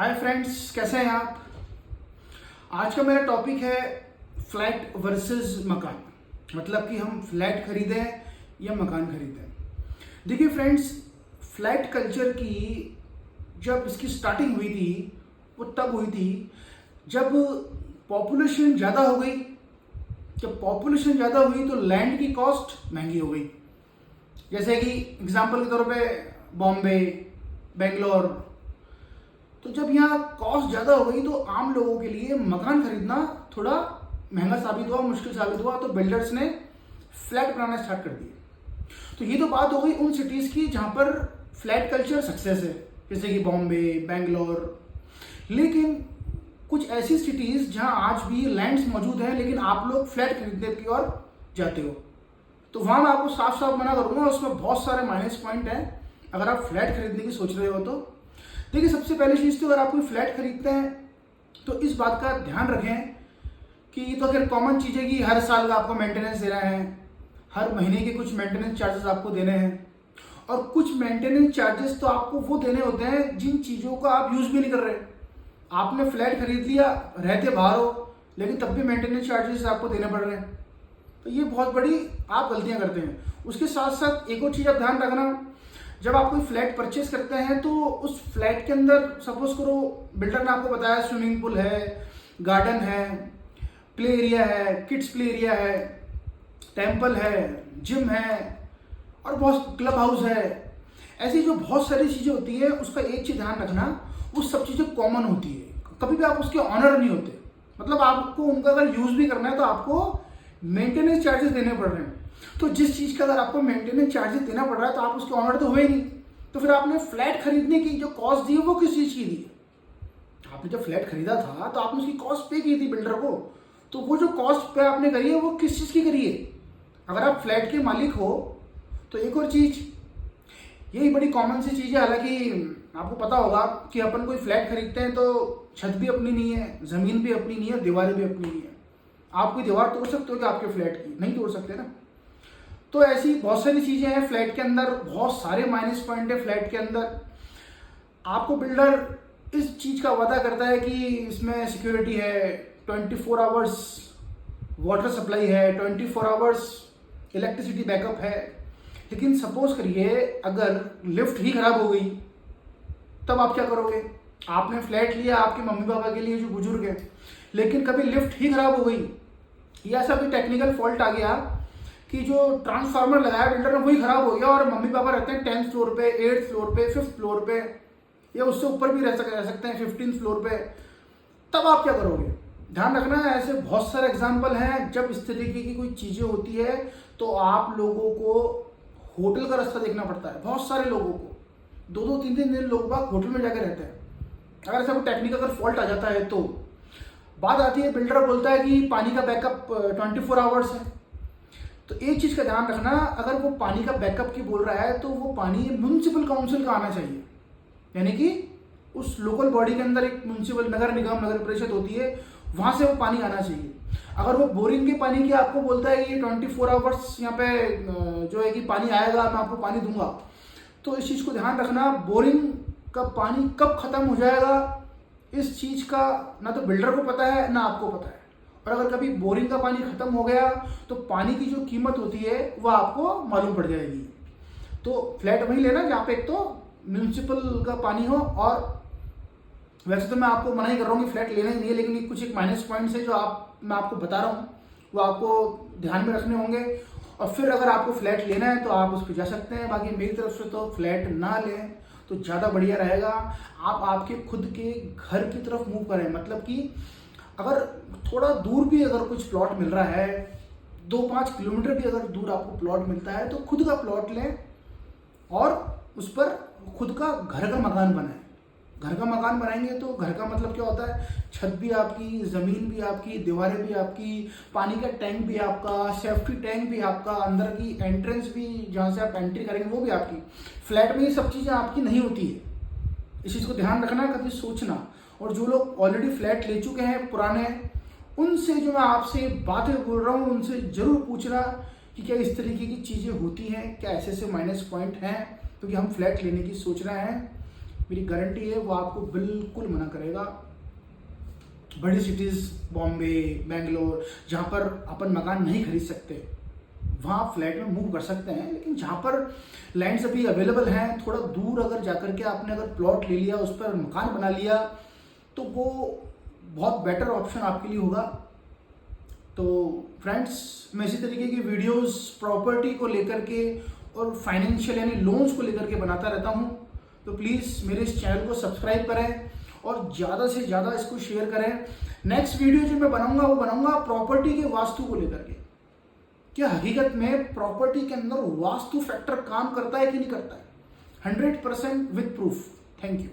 Hi friends, कैसे हैं आप। आज का मेरा टॉपिक है फ्लैट वर्सेस मकान। मतलब कि हम फ्लैट खरीदें या मकान खरीदें। देखिए फ्रेंड्स, फ्लैट कल्चर की जब इसकी स्टार्टिंग हुई थी वो तब हुई थी जब पॉपुलेशन ज़्यादा हो गई। जब पॉपुलेशन ज़्यादा हुई तो लैंड की कॉस्ट महंगी हो गई। जैसे कि एग्जांपल के तौर पे बॉम्बे, बेंगलोर। तो जब यहाँ कॉस्ट ज़्यादा हो गई तो आम लोगों के लिए मकान खरीदना थोड़ा महंगा साबित हुआ, मुश्किल साबित हुआ। तो बिल्डर्स ने फ्लैट बनाना स्टार्ट कर दिए। तो ये तो बात हो गई उन सिटीज़ की जहाँ पर फ्लैट कल्चर सक्सेस है, जैसे कि बॉम्बे, बेंगलोर। लेकिन कुछ ऐसी सिटीज़ जहाँ आज भी लैंड्स मौजूद हैं लेकिन आप लोग फ्लैट खरीदने की ओर जाते हो, तो वहाँ मैं आपको साफ साफ मना करूँगा। उसमें बहुत सारे माइनस पॉइंट हैं अगर आप फ्लैट खरीदने की सोच रहे हो तो। देखिए, सबसे पहली चीज़ तो अगर आप कोई फ्लैट खरीदते हैं तो इस बात का ध्यान रखें कि ये तो अगर कॉमन चीज़ है कि हर साल का आपको मेंटेनेंस देना है, हर महीने के कुछ मेंटेनेंस चार्जेस आपको देने हैं। और कुछ मेंटेनेंस चार्जेस तो आपको वो देने होते हैं जिन चीज़ों का आप यूज़ भी नहीं कर रहे। आपने फ्लैट खरीद लिया, रहते बाहर हो, लेकिन तब भी मेंटेनेंस चार्जेस आपको देने पड़ रहे हैं। तो ये बहुत बड़ी आप गलतियाँ करते हैं। उसके साथ साथ एक और चीज़ आप ध्यान रखना, जब आप कोई फ्लैट परचेस करते हैं तो उस फ्लैट के अंदर सपोज करो बिल्डर ने आपको बताया स्विमिंग पूल है, गार्डन है, प्ले एरिया है, किड्स प्ले एरिया है, टेम्पल है, जिम है और बहुत क्लब हाउस है। ऐसी जो बहुत सारी चीज़ें होती है उसका एक चीज़ ध्यान रखना, वो सब चीज़ें कॉमन होती है। कभी भी आप उसके ऑनर नहीं होते। मतलब आपको उनका अगर यूज़ भी करना है तो आपको मेंटेनेंस चार्जेस देने पड़ रहे हैं। तो जिस चीज़ का अगर आपको मेंटेनेंस चार्जेस देना पड़ रहा है तो आप उसके ऑनर तो हुए नहीं। तो फिर आपने फ्लैट खरीदने की जो कॉस्ट दी है वो किस चीज़ की दी है। आपने जब फ्लैट खरीदा था तो आपने उसकी कॉस्ट पे की थी बिल्डर को। तो वो जो कॉस्ट पे आपने करी है वो किस चीज़ की करी है। अगर आप फ्लैट के मालिक हो तो एक और चीज़, यही बड़ी कॉमन सी चीज़ है। हालांकि आपको पता होगा कि अपन कोई फ्लैट खरीदते हैं तो छत भी अपनी नहीं है, ज़मीन भी अपनी नहीं है, दीवारें भी अपनी नहीं है। आप कोई दीवार तोड़ सकते हो कि आपके फ्लैट की नहीं तोड़ सकते ना। तो ऐसी बहुत सारी चीज़ें हैं फ्लैट के अंदर, बहुत सारे माइनस पॉइंट है फ्लैट के अंदर। आपको बिल्डर इस चीज़ का वादा करता है कि इसमें सिक्योरिटी है, 24 आवर्स वाटर सप्लाई है, 24 आवर्स इलेक्ट्रिसिटी बैकअप है। लेकिन सपोज करिए अगर लिफ्ट ही खराब हो गई तब आप क्या करोगे। आपने फ्लैट लिया आपके मम्मी पापा के लिए जो बुजुर्ग है, लेकिन कभी लिफ्ट ही खराब हो गई या ऐसा कोई टेक्निकल फॉल्ट आ गया कि जो ट्रांसफार्मर लगाया बिल्डर ने वही खराब हो गया और मम्मी पापा रहते हैं 10th फ्लोर पे, 8th फ्लोर पे, 5th फ्लोर पे या उससे ऊपर भी रह सकते हैं 15th फ्लोर पे, तब आप क्या करोगे। ध्यान रखना है, ऐसे बहुत सारे एग्जाम्पल हैं जब इस तरीके की कोई चीज़ें होती है तो आप लोगों को होटल का रास्ता देखना पड़ता है। बहुत सारे लोगों को 2-2, 3-3 दिन लोग बाग होटल में जाकर रहते हैं अगर ऐसा कोई टेक्निकल अगर फॉल्ट आ जाता है। तो बात आती है, बिल्डर बोलता है कि पानी का बैकअप 24 आवर्स है। तो एक चीज़ का ध्यान रखना, अगर वो पानी का बैकअप की बोल रहा है तो वो पानी म्यूनिसिपल काउंसिल का आना चाहिए। यानी कि उस लोकल बॉडी के अंदर एक म्यूनिसिपल नगर निगम, नगर परिषद होती है, वहाँ से वो पानी आना चाहिए। अगर वो बोरिंग के पानी की आपको बोलता है कि ये 24 आवर्स यहाँ पे जो है कि पानी आएगा, मैं आपको पानी दूंगा, तो इस चीज़ को ध्यान रखना, बोरिंग का पानी कब खत्म हो जाएगा इस चीज़ का ना तो बिल्डर को पता है ना आपको पता है। और अगर कभी बोरिंग का पानी खत्म हो गया तो पानी की जो कीमत होती है वह आपको मालूम पड़ जाएगी। तो फ्लैट वहीं लेना जहाँ पे एक तो म्यूनिसिपल का पानी हो। और वैसे तो मैं आपको मना ही कर रहा हूँ कि फ्लैट लेना ही नहीं है, लेकिन कुछ एक माइनस पॉइंट्स है जो मैं आपको बता रहा हूँ वो आपको ध्यान में रखने होंगे। और फिर अगर आपको फ्लैट लेना है तो आप उस पर जा सकते हैं। बाकी मेरी तरफ से तो फ्लैट ना लें तो ज़्यादा बढ़िया रहेगा। आप आपके खुद के घर की तरफ मूव करें। मतलब कि अगर थोड़ा दूर भी अगर कुछ प्लॉट मिल रहा है, 2-5 किलोमीटर भी अगर दूर आपको प्लॉट मिलता है तो खुद का प्लॉट लें और उस पर खुद का घर का मकान बनाएं। घर का मकान बनाएंगे तो घर का मतलब क्या होता है, छत भी आपकी, ज़मीन भी आपकी, दीवारें भी आपकी, पानी का टैंक भी आपका, सेफ्टी टैंक भी आपका, अंदर की एंट्रेंस भी जहाँ से आप एंट्री करेंगे वो भी आपकी। फ्लैट में ये सब चीज़ें आपकी नहीं होती है। इस चीज़ को ध्यान रखना, कभी सोचना। और जो लोग ऑलरेडी फ्लैट ले चुके हैं पुराने, उनसे जो मैं आपसे बातें बोल रहा हूँ उनसे ज़रूर पूछना कि क्या इस तरीके की चीज़ें होती हैं, क्या ऐसे ऐसे माइनस पॉइंट हैं, क्योंकि हम फ्लैट लेने की सोच रहे हैं। मेरी गारंटी है वो आपको बिल्कुल मना करेगा। बड़ी सिटीज़ बॉम्बे, बेंगलोर, जहाँ पर अपन मकान नहीं खरीद सकते वहाँ फ्लैट में मूव कर सकते हैं, लेकिन जहाँ पर लैंड्स अभी अवेलेबल हैं, थोड़ा दूर अगर जाकर के आपने अगर प्लॉट ले लिया, उस पर मकान बना लिया, तो वो बहुत बेटर ऑप्शन आपके लिए होगा। तो फ्रेंड्स, मैं इसी तरीके की वीडियोस प्रॉपर्टी को लेकर के और फाइनेंशियल यानी लोन्स को लेकर के बनाता रहता हूँ। तो प्लीज़ मेरे इस चैनल को सब्सक्राइब करें और ज़्यादा से ज़्यादा इसको शेयर करें। नेक्स्ट वीडियो जो मैं बनाऊंगा वो बनाऊंगा प्रॉपर्टी के वास्तु को लेकर के। क्या हकीकत में प्रॉपर्टी के अंदर वास्तु फैक्टर काम करता है कि नहीं करता है? 100% विद प्रूफ। Thank you.